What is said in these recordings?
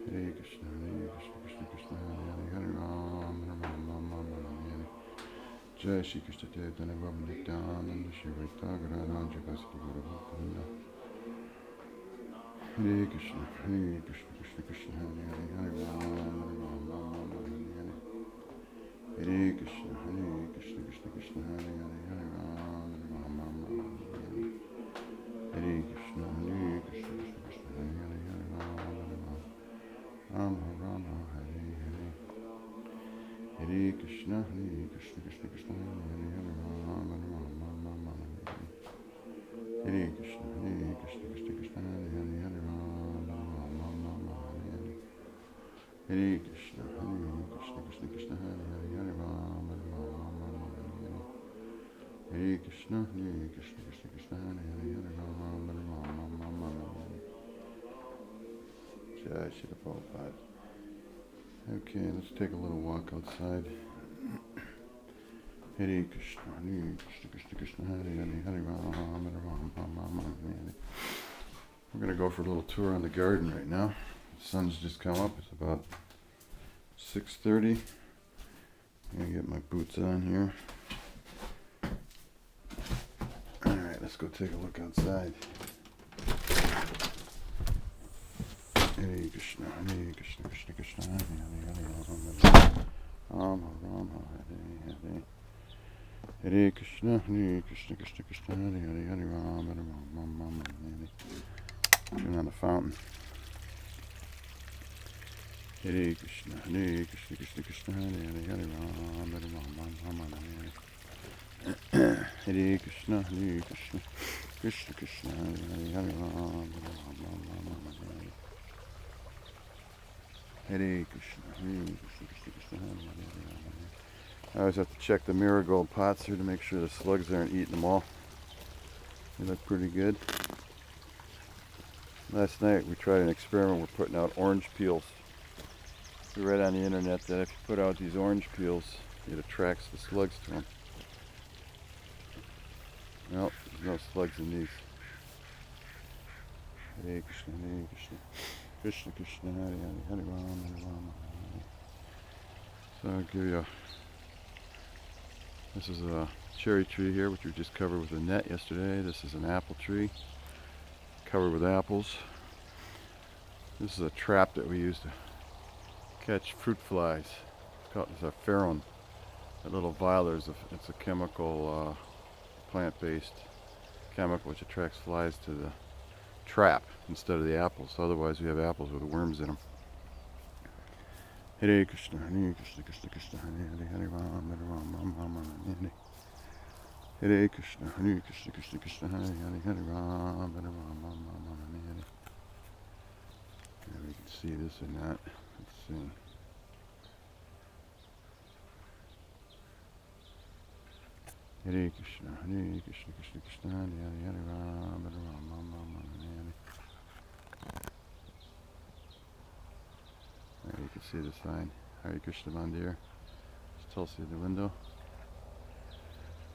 Hare Krishna, Krishna Krishna, Hare Hare Ram, Ram Ram Ram Hare. Jai Shri Krishna Chaitanya Prabhu Nityananda Shri Vaitagara Jagasati Guru Bhaktivinoda. Hare Krishna, Krishna Krishna, Hare Hare Ram, Ram Ram Hare. Hare Krishna, Krishna Krishna, Hare Hare Ram, Ram Ram Hare. Hare Krishna, Krishna Krishna, Hare Hare Ram, Ram Ram Hare Hare. Hare Krishna, Krishna Krishna, Hare Hare Ram, Ram Hare. Hare Krishna, Krishna Krishna, Hare Hare Ram, Ram Hare. Hare Krishna, Krishna Hare Hare Ram, Ram Hare. Hare Krishna, Krishna Hare Hare Ram, Ram Hare. Jai Shri Prabhupada. Okay, let's take a little walk outside. Hare Krishna, Krishna Hare Hare Ram, Ram Hare. We're going to go for a little tour on the garden right now. The sun's just come up. It's about 6:30. I'm going to get my boots on here. Alright, let's go take a look outside. Hare Krishna, Krishna Krishna, Hare Hare Ram, Ram Hare Hare. Hare Krishna, Krishna Hare Hare Ram, Ram Hare. Turn on the fountain. Hare Krishna, Krishna Hare Hare Ram, Ram Hare. Hare Krishna, Krishna Hare Hare Ram, Ram Hare. Hare Krishna, Krishna Hare Hare. I always have to check the marigold pots here to make sure the slugs aren't eating them all. They look pretty good. Last night we tried an experiment. We're putting out orange peels. We read on the internet that if you put out these orange peels, it attracts the slugs to them. No, there's no slugs in these. Hare Krishna, Krishna. Krishna Krishna, Hare Hare Ram, Ram Hare. So I'll give you this is a cherry tree here, which we just covered with a net yesterday. This is an apple tree, covered with apples. This is a trap that we use to catch fruit flies. It's a pheromone. That little vial, it's a chemical, plant-based chemical which attracts flies to the trap instead of the apples. Otherwise we have apples with worms in them. Hare Krishna, Krishna Krishna, Hare Hare Ram, Ram Hare. Hare Krishna, Krishna Hare Hare Ram, Ram Hare. We can see this or not. Let's see. Hare Krishna, Krishna Hare Hare Ram, Ram Hare. There you can see the sign, Hare Krishna Mandir. It's Tulsi at the window.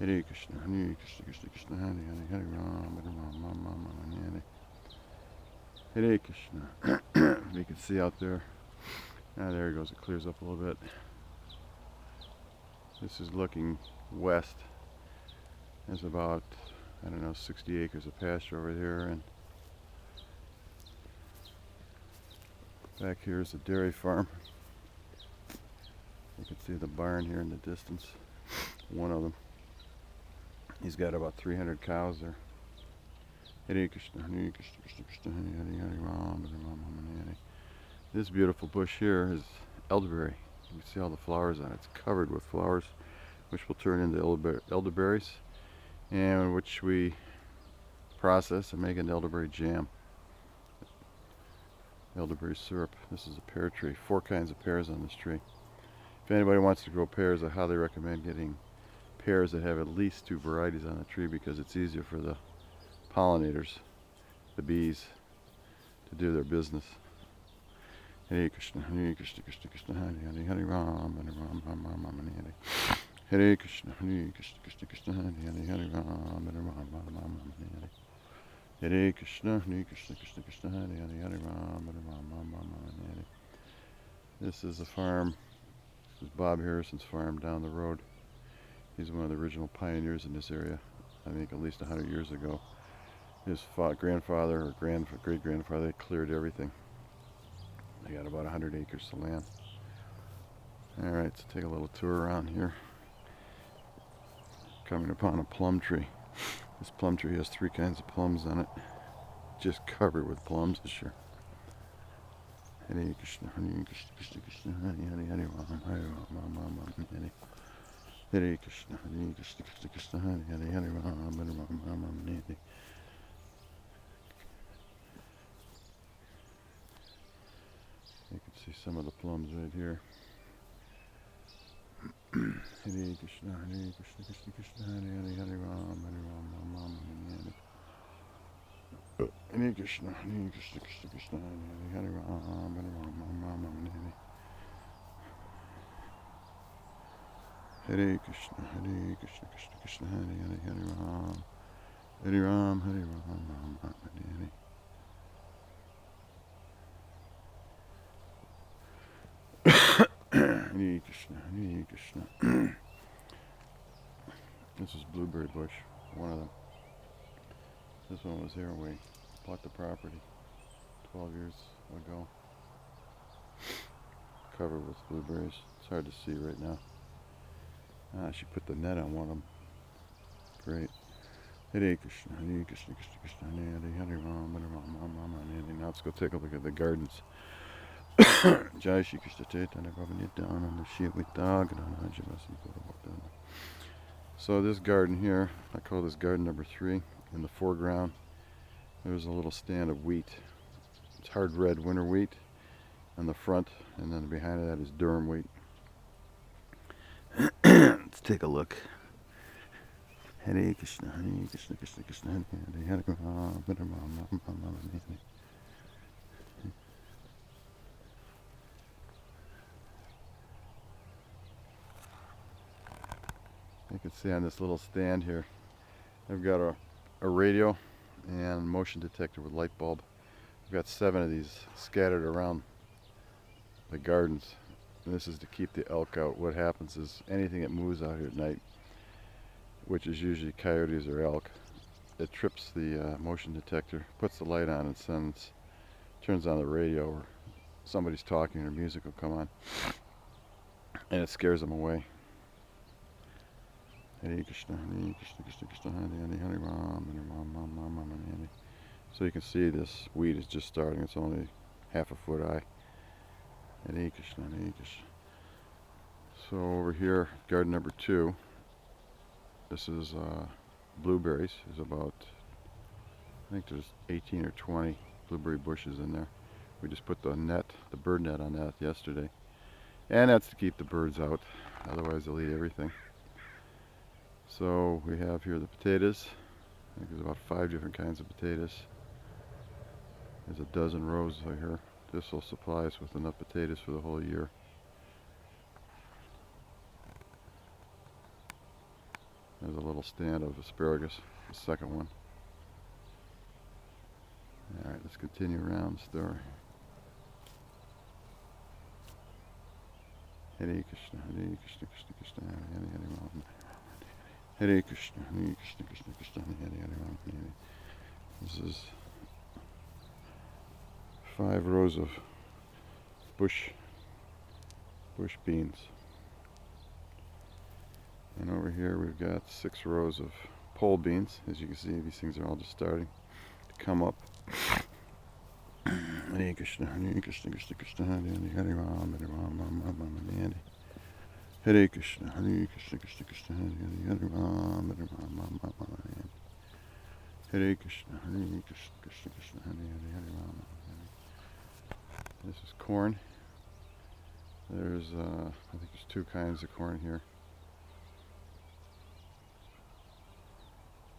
Hare Krishna, Krishna Hare Hare Ram, Ram Hare. Hare Krishna. You can see out there. Ah, there it goes. It clears up a little bit. This is looking west. There's about, 60 acres of pasture over here, and back here is a dairy farm. You can see the barn here in the distance. One of them. He's got about 300 cows there. Hare Krishna, Krishna Hare Hare Ram, Ram Hare. This beautiful bush here is elderberry. You can see all the flowers on it. It's covered with flowers, which will turn into elderberries, and which we process and make an elderberry jam. Elderberry syrup. This is a pear tree. 4 kinds of pears on this tree. If anybody wants to grow pears, I highly recommend getting pears that have at least 2 varieties on the tree, because it's easier for the pollinators, the bees, to do their business. Hare Krishna, Krishna Hare Hare Ram, Ram Hare. Hare Krishna, Krishna Hare Hare Ram, Ram Hare. Hare Krishna, Krishna Hare Hare Ram, Ram Hare. This is a farm. This is Bob Harrison's farm down the road. He's one of the original pioneers in this area. I think at least 100 years ago. His grandfather or great-grandfather, they cleared everything. They got about 100 acres of land. Alright, so take a little tour around here. Coming upon a plum tree. This plum tree has 3 kinds of plums on it. Just covered with plums this year. Hare Krishna, Hare Krishna, Krishna Krishna, Hare Hare, Hare Ram, Hare Ram, Ram Ram, Hare. Hare Krishna, Hare Krishna, Krishna Krishna, Hare Hare, Hare Ram, Hare Ram, Ram Ram, Hare. You can see some of the plums right here. Hare Krishna, Hare Krishna, Krishna Krishna, Hare Hare, Hare Ram, Ram Ram, Hare. Hare Krishna, Hare Krishna, Krishna Krishna, Hare Hare, Hare Ram, Ram Hare. Hare Krishna, Hare Krishna, Krishna Krishna, Hare Hare, Hare Ram, Hare Ram, Hare Ram, Ram Hare. Hare Krishna, Hare Krishna. This is blueberry bush, one of them. This one was here when we bought the property 12 years ago. Covered with blueberries. It's hard to see right now. She put the net on one of them. Great. Hare Krishna, Hare Krishna, Krishna Krishna, Hare Hare, Hare Ram, Hare Ram, Ram Hare. Now let's go take a look at the gardens. Jai Shri Krishna Chaitanya Prabhu Nityananda Shri Vitagana Jivasi Guru. So this garden here, I call this garden number 3. In the foreground, there's a little stand of wheat. It's hard red winter wheat on the front, and then behind that is durum wheat. Let's take a look. Hare Krishna, Hare Krishna, Krishna Krishna, Hare Hare, Hare Ram, Hare Ram, Ram Ram, Hare. You can see on this little stand here, I've got a radio and motion detector with light bulb. I've got 7 of these scattered around the gardens. And this is to keep the elk out. What happens is anything that moves out here at night, which is usually coyotes or elk, it trips the motion detector, puts the light on, and turns on the radio, or somebody's talking or music will come on, and it scares them away. Hare Krishna, Hare Krishna, Krishna Krishna, Hare Hare, Hare Ram, Hare Ram, Ram Ram, Hare. So you can see this weed is just starting. It's only half a foot high. Hare Krishna, Hare Krishna. So over here, garden number 2. This is blueberries. There's about, I think there's 18 or 20 blueberry bushes in there. We just put the bird net on that yesterday. And that's to keep the birds out. Otherwise they'll eat everything. So we have here the potatoes. I think there's about 5 different kinds of potatoes. There's a dozen rows over here. This will supply us with enough potatoes for the whole year. There's a little stand of asparagus, the second one. Alright, let's continue around the story. Hare Krishna, Hare Krishna, Krishna Krishna, Hare Hare, Hare Ram. Hare Krishna, Hare Krishna, Krishna Krishna, Hare Hare, Ram Hare. This is 5 rows of bush beans. And over here we've got 6 rows of pole beans. As you can see, these things are all just starting to come up. Hare Krishna, Hare Krishna, Krishna Krishna, Hare Hare, Hare Ram, Hare Ram, Ram Ram, Hare. Hare Krishna, Hare Krishna, Krishna Krishna, Hare Hare, Hare Ram, Hare Ram, Ram Ram, Hare. Hare Krishna, Hare Krishna, Krishna Krishna, Hare Hare, Hare Ram, Hare. This is corn. There's, I think there's 2 kinds of corn here.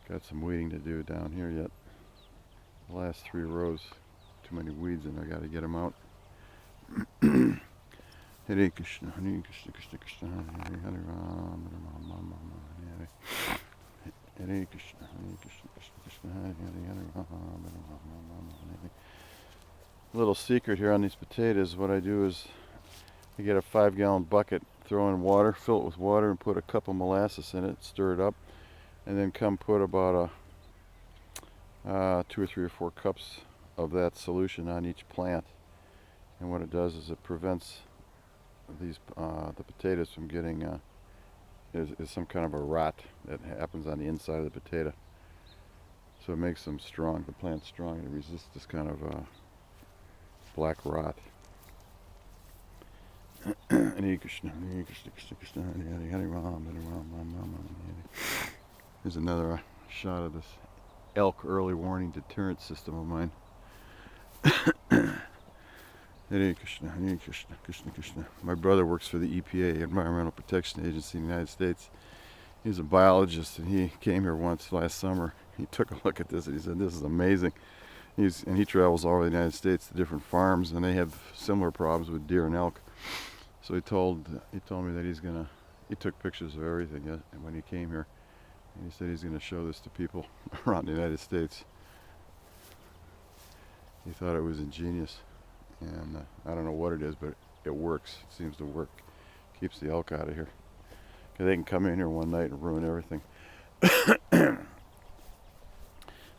Got some weeding to do down here yet. The last 3 rows, too many weeds in there, got to get them out. Hare Krishna, Hare Krishna, Krishna Krishna, Hare Hare, Hare Ram, Hare Ram, Ram Ram, Hare. Hare Krishna, Hare Krishna, Krishna Krishna, Hare Hare, Hare Ram, Hare Ram, Ram Ram, Hare. Little secret here on these potatoes, what I do is You get a 5-gallon bucket, throw in water, fill it with water, and put a cup of molasses in it, stir it up, and then come put about 2 or 3 or 4 cups of that solution on each plant. And what it does is it prevents the potatoes from getting is some kind of a rot that happens on the inside of the potato. So it makes them strong, the plant's strong, and it resists this kind of black rot. Here's another shot of this elk early warning deterrent system of mine. Hare Krishna, Hare Krishna, Krishna Krishna. My brother works for the EPA, Environmental Protection Agency in the United States. He's a biologist, and he came here once last summer. He took a look at this and he said, "This is amazing." He travels all over the United States to different farms, and they have similar problems with deer and elk. So he told me that he took pictures of everything when he came here, and he said he's going to show this to people around the United States. He thought it was ingenious, and I don't know what it is, but it works. It seems to work. Keeps the elk out of here. Because they can come in here one night and ruin everything.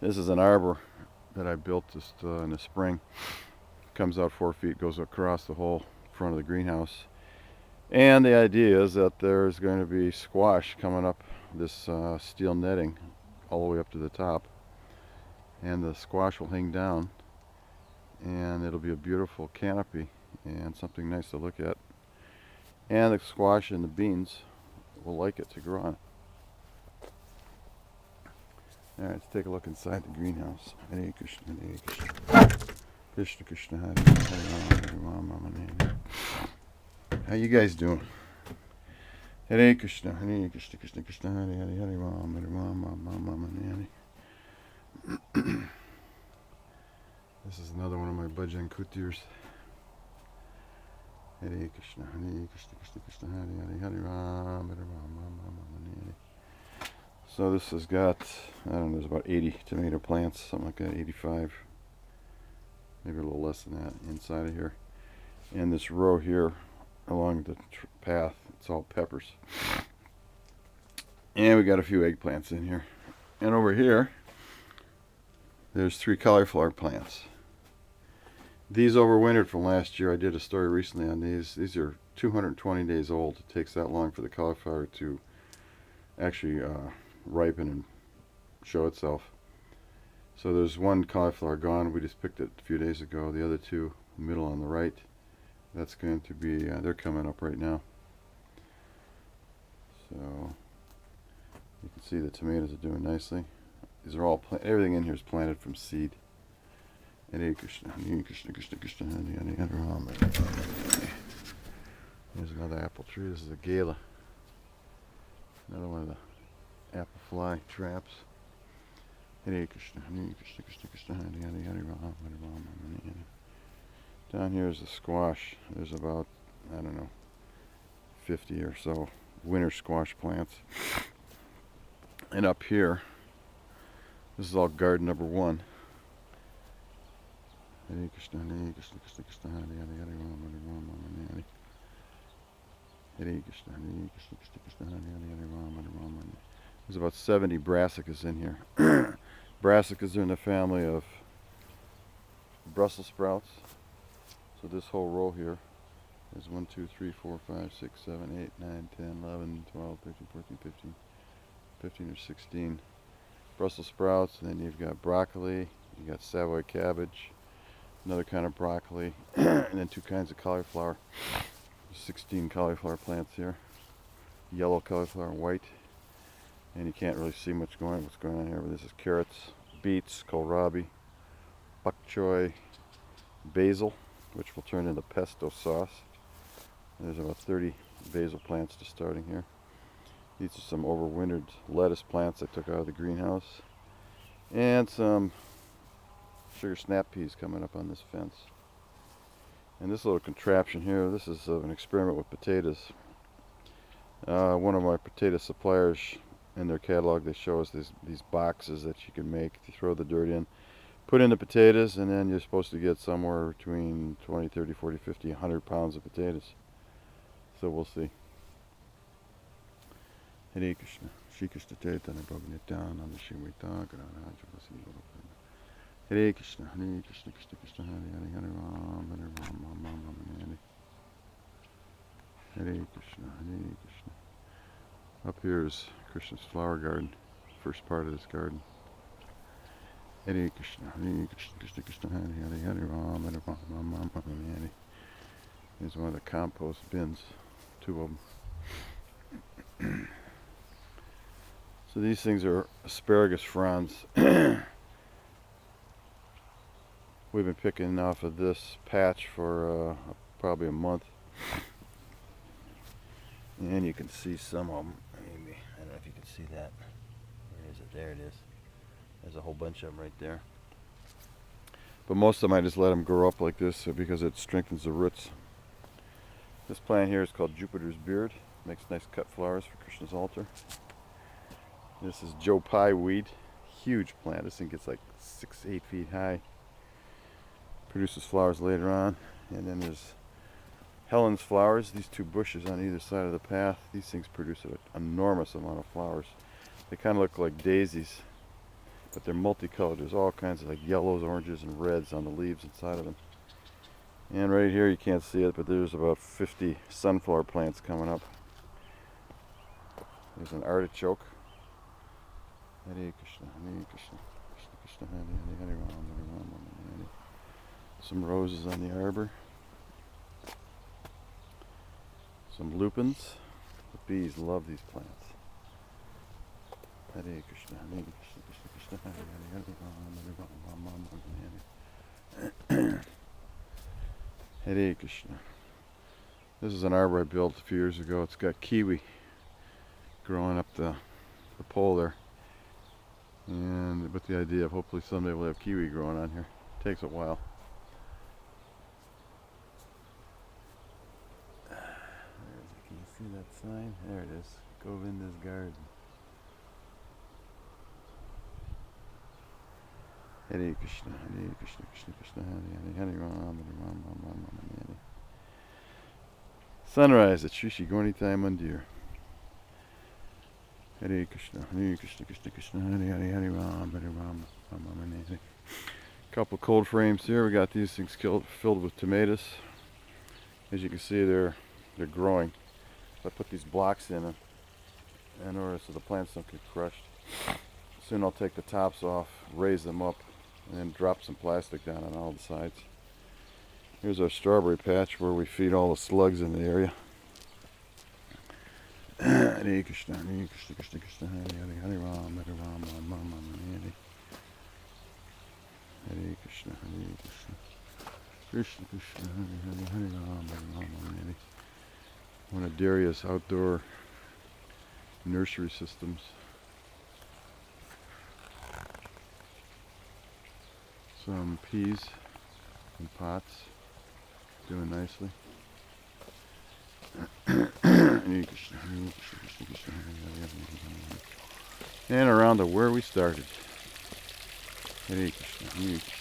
This is an arbor that I built just in the spring. Comes out 4 feet, goes across the whole front of the greenhouse. And the idea is that there's going to be squash coming up this steel netting all the way up to the top. And the squash will hang down, and it'll be a beautiful canopy and something nice to look at. And the squash and the beans will like it to grow on. Alright, let's take a look inside the greenhouse. Hare Krishna, Hare Krishna. Krishna Krishna, Hare Hare Rama, Hare. How you guys doing? Hare Krishna, Hare Krishna, Krishna Krishna, Hare Hare, Hare Rama, Hare Rama, Hare. This is another one of my bhajan kutirs. Hare Krishna, Hare Krishna, Krishna Krishna, Hare Hare, Hare Rama, Hare Rama, Hare. So this has got, I don't know, there's about 80 tomato plants, something like that, 85, maybe a little less than that inside of here. And this row here along the path, it's all peppers. And we got a few eggplants in here. And over here, there's 3 cauliflower plants. These overwintered from last year. I did a story recently on these. These are 220 days old. It takes that long for the cauliflower to actually ripen and show itself. So there's one cauliflower gone. We just picked it a few days ago. The other 2, middle on the right, that's going to be, they're coming up right now. So you can see the tomatoes are doing nicely. These are all, everything in here is planted from seed. Hare Krishna, Hare Krishna, Krishna Krishna, Hare Hare, Hare Rama. Here's another apple tree. This is a gala. Another one of the apple fly traps. Hare Krishna, Hare Krishna, Krishna Krishna, Hare Hare, Hare Rama, Hare Rama, Hare. Down here is the squash. There's about, I don't know, 50 or so winter squash plants. And up here, this is all garden number 1. Hare Krishna, Hare Krishna, Krishna Krishna, Hare Hare, Hare Rama, Hare Rama, Hare. Hare Krishna, Hare Krishna, Krishna Krishna, Hare Hare, Hare Rama, Hare Rama. There's about 70 brassicas in here. Brassicas are in the family of Brussels sprouts. So this whole row here is 1, 2, 3, 4, 5, 6, 7, 8, 9, 10, 11, 12, 13, 14, 15 or 16 Brussels sprouts. And then you've got broccoli, you got Savoy cabbage, another kind of broccoli, and then 2 kinds of cauliflower. 16 cauliflower plants here, yellow cauliflower and white. And you can't really see what's going on here, but this is carrots, beets, kohlrabi, bok choy, basil, which will turn into pesto sauce. There's about 30 basil plants just starting here. These are some overwintered lettuce plants I took out of the greenhouse. And some sugar snap peas coming up on this fence. And this little contraption here, this is an experiment with potatoes. One of my potato suppliers, in their catalog, they show us these boxes that you can make. You throw the dirt in, put in the potatoes, and then you're supposed to get somewhere between 20, 30, 40, 50, 100 pounds of potatoes. so we'll see. Hare Krishna, Shri Krishna Chaitanya Prabhu Nityananda Shri Vaitaka Hare Krishna, Krishna Krishna, Hare Hare, Hare Ram, Hare Ram, Ram Hare Hare. Hare Krishna, Hare Krishna. Up here is Krishna's flower garden, first part of this garden. Hare Krishna, Krishna Krishna, Hare Hare, Hare Ram, Hare Ram, Ram Hare. Here's one of the compost bins, 2 of them. So these things are asparagus fronds. We've been picking off of this patch for probably a month. And you can see some of them. Maybe, I don't know if you can see that. Where is it? There it is. There's a whole bunch of them right there. But most of them I just let them grow up like this because it strengthens the roots. This plant here is called Jupiter's Beard. Makes nice cut flowers for Krishna's altar. This is Joe Pye weed. Huge plant. This thing gets like 6-8 feet high. Produces flowers later on. And then there's Helen's flowers. These 2 bushes on either side of the path. These things produce an enormous amount of flowers. They kind of look like daisies, but they're multicolored. There's all kinds of like yellows, oranges, and reds on the leaves inside of them. And right here, you can't see it, but there's about 50 sunflower plants coming up. There's an artichoke. Hare Krishna, Hare Krishna, Krishna Krishna, Hare Hare, Hare Ram, Hare Ram, Hare Hare. Some roses on the arbor. Some lupins. The bees love these plants. Hare Krishna, Hare Krishna, Krishna Krishna, Hare Hare, Hare Ram, Hare Ram, Ram Hare Hare. Hare Krishna. This is an arbor I built a few years ago. It's got kiwi growing up the pole there. And with the idea of hopefully someday we'll have kiwi growing on here. It takes a while. Can you see that sign? There it is. Govindas garden. Hare Krishna, Hare Krishna, Krishna Krishna, Hare Hare, Hare Ram, Hare Ram, Ram Ram Hare. Sunrise at Shri Shri Gornitai Mandir. Hare Krishna, Krishna Krishna, Hare Hare, Hare Ram, Hare Ram, Ram Hare. Couple cold frames here. We got these things filled with tomatoes. As you can see, they're growing. I put these blocks in order so the plants don't get crushed. Soon I'll take the tops off, raise them up, and then drop some plastic down on all the sides. Here's our strawberry patch where we feed all the slugs in the area. Hare Krishna, Krishna Krishna, Hare Hare, Hare Ram, Hare Ram, Ram Hare. Hare Krishna, Krishna Krishna, Hare Hare, Hare Ram, Hare Ram Hare. One of Daria's outdoor nursery systems. Some peas in pots, doing nicely. And around to where we started. Hare Krishna, Hare Krishna,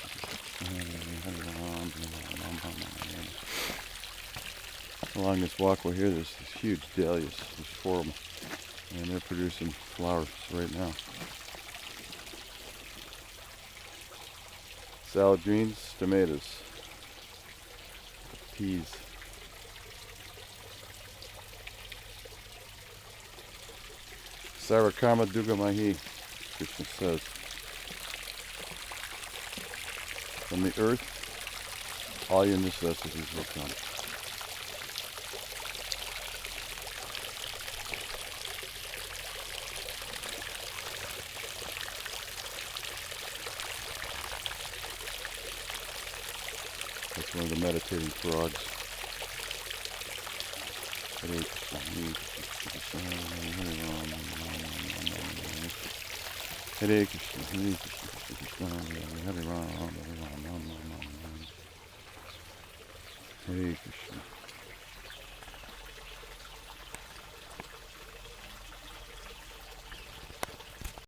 along this walkway here, there's these huge dahlias. There's 4 of them, and they're producing flowers right now. Salad greens, tomatoes, peas. Sarakama Duga Mahi, Krishna says. From the earth, all your necessities will come. That's one of the meditating frogs. Hare Krishna, Hare Krishna, Hare Krishna, Hare Krishna, Hare Ram, Hare Ram, Hare Krishna.